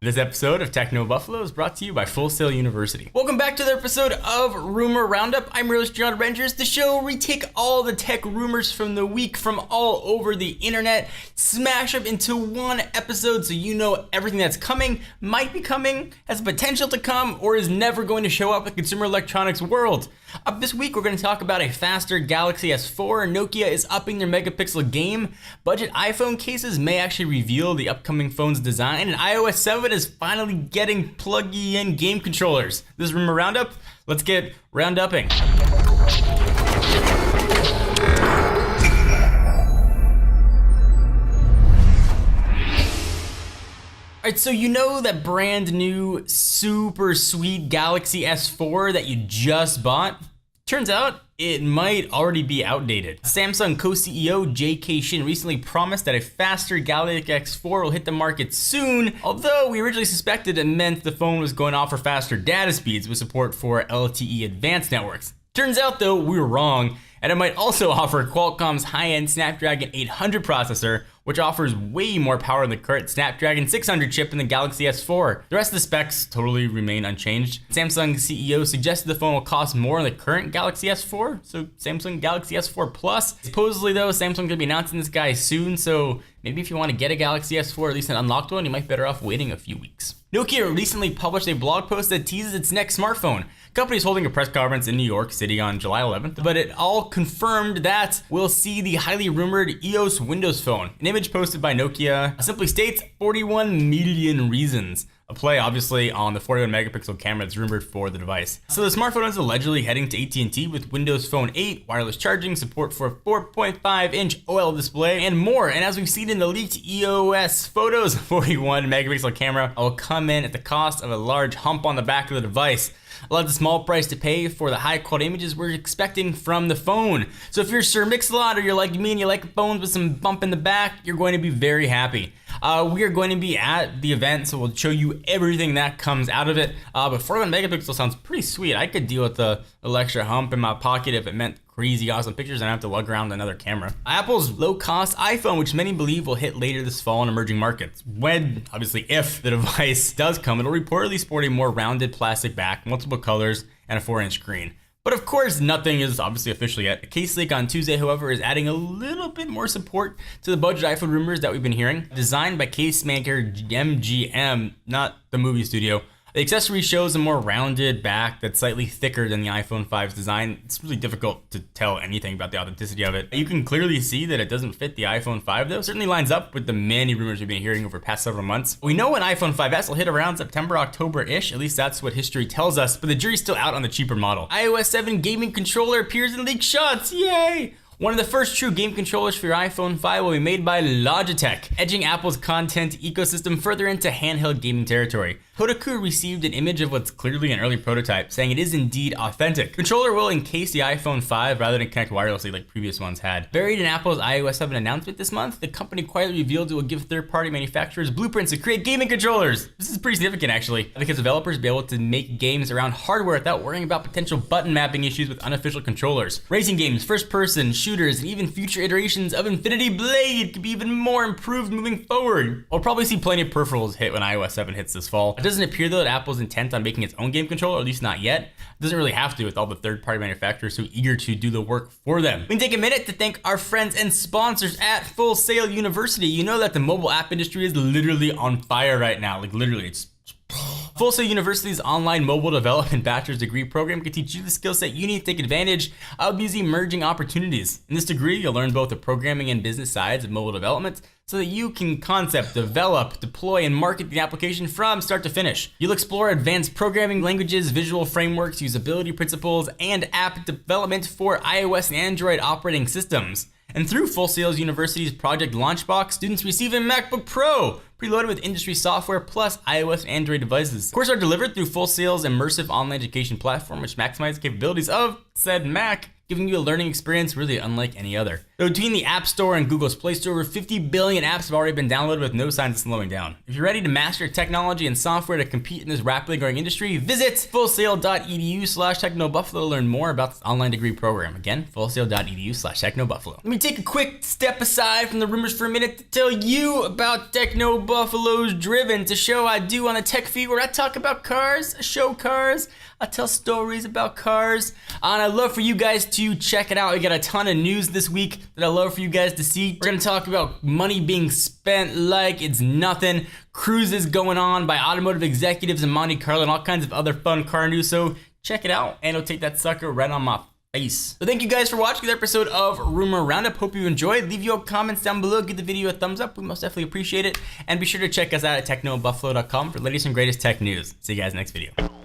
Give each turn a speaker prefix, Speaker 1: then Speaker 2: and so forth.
Speaker 1: This episode of Techno Buffalo is brought to you by Full Sail University. Welcome back to the episode of Rumor Roundup. I'm your host, John Rangers, the show where we take all the tech rumors from the week from all over the internet, smash them into one episode so you know everything that's coming, might be coming, has potential to come, or is never going to show up in the consumer electronics world. Up this week, we're going to talk about a faster Galaxy S4. Nokia is upping their megapixel game. Budget iPhone cases may actually reveal the upcoming phone's design. And iOS 7 is finally getting plug-in game controllers. This is Rumor Roundup. Let's get round-upping. Alright, so you know that brand new super sweet Galaxy S4 that you just bought? Turns out it might already be outdated. Samsung co-CEO J.K. Shin recently promised that a faster Galaxy S4 will hit the market soon, although we originally suspected it meant the phone was going to offer faster data speeds with support for LTE advanced networks. Turns out though, we were wrong, and it might also offer Qualcomm's high-end Snapdragon 800 processor, which offers way more power than the current Snapdragon 600 chip in the Galaxy S4. The rest of the specs totally remain unchanged. Samsung CEO suggested the phone will cost more than the current Galaxy S4, so Samsung Galaxy S4 Plus. Supposedly though, Samsung's gonna be announcing this guy soon, so maybe if you want to get a Galaxy S4, or at least an unlocked one, you might be better off waiting a few weeks. Nokia recently published a blog post that teases its next smartphone. The company is holding a press conference in New York City on July 11th, but it all confirmed that we'll see the highly rumored EOS Windows Phone. An image posted by Nokia simply states 41 million reasons. A play obviously on the 41 megapixel camera that's rumored for the device. So the smartphone is allegedly heading to AT&T with Windows Phone 8, wireless charging, support for a 4.5-inch OLED display, and more. And as we've seen in the leaked EOS photos, 41 megapixel camera will come in at the cost of a large hump on the back of the device. A lot of the small price to pay for the high quality images we're expecting from the phone. So if you're Sir Mix-a-Lot or you're like me and you like phones with some bump in the back, you're going to be very happy. We are going to be at the event, so we'll show you everything that comes out of it. But 41 megapixel sounds pretty sweet. I could deal with the extra hump in my pocket if it meant crazy awesome pictures and I have to lug around another camera. Apple's low-cost iPhone, which many believe will hit later this fall in emerging markets. When, obviously if the device does come, it'll reportedly sport a more rounded plastic back, multiple colors, and a 4-inch screen. But of course, nothing is obviously official yet. A case leak on Tuesday, however, is adding a little bit more support to the budget iPhone rumors that we've been hearing. Designed by case maker MGM, not the movie studio, the accessory shows a more rounded back that's slightly thicker than the iPhone 5's design. It's really difficult to tell anything about the authenticity of it. You can clearly see that it doesn't fit the iPhone 5 though. It certainly lines up with the many rumors we've been hearing over the past several months. We know an iPhone 5S will hit around September, October-ish. At least that's what history tells us, but the jury's still out on the cheaper model. iOS 7 gaming controller appears in leaked shots, yay! One of the first true game controllers for your iPhone 5 will be made by Logitech, edging Apple's content ecosystem further into handheld gaming territory. Kotaku received an image of what's clearly an early prototype, saying it is indeed authentic. The controller will encase the iPhone 5 rather than connect wirelessly like previous ones had. Buried in Apple's iOS 7 announcement this month, the company quietly revealed it will give third-party manufacturers blueprints to create gaming controllers. This is pretty significant actually, because developers will be able to make games around hardware without worrying about potential button mapping issues with unofficial controllers. Racing games, first-person, shooters, and even future iterations of Infinity Blade could be even more improved moving forward. We'll probably see plenty of peripherals hit when iOS 7 hits this fall. It doesn't appear though that Apple's intent on making its own game controller, or at least not yet. It doesn't really have to with all the third-party manufacturers so eager to do the work for them. We can take a minute to thank our friends and sponsors at Full Sail University. You know that the mobile app industry is literally on fire right now. Like literally, it's Full Sail University's online mobile development bachelor's degree program can teach you the skill set you need to take advantage of these emerging opportunities. In this degree, you'll learn both the programming and business sides of mobile development so that you can concept, develop, deploy, and market the application from start to finish. You'll explore advanced programming languages, visual frameworks, usability principles, and app development for iOS and Android operating systems. And through Full Sail University's Project Launchbox, students receive a MacBook Pro, preloaded with industry software plus iOS and Android devices. Courses are delivered through Full Sail's immersive online education platform, which maximizes the capabilities of said Mac, giving you a learning experience really unlike any other. Though between the App Store and Google's Play Store, over 50 billion apps have already been downloaded with no signs of slowing down. If you're ready to master technology and software to compete in this rapidly growing industry, visit fullsail.edu/technobuffalo to learn more about this online degree program. Again, fullsail.edu/technobuffalo. Let me take a quick step aside from the rumors for a minute to tell you about Techno Buffalo's Driven, a show I do on the Tech Feed where I talk about cars, I show cars, I tell stories about cars, and I'd love for you guys to check it out. We got a ton of news this week that I'd love for you guys to see. We're gonna talk about money being spent like it's nothing, cruises going on by automotive executives in Monte Carlo, and all kinds of other fun car news, so check it out, and it'll take that sucker right on my face. So thank you guys for watching this episode of Rumor Roundup. Hope you enjoyed. Leave your comments down below. Give the video a thumbs up. We most definitely appreciate it. And be sure to check us out at technobuffalo.com for the latest and greatest tech news. See you guys next video.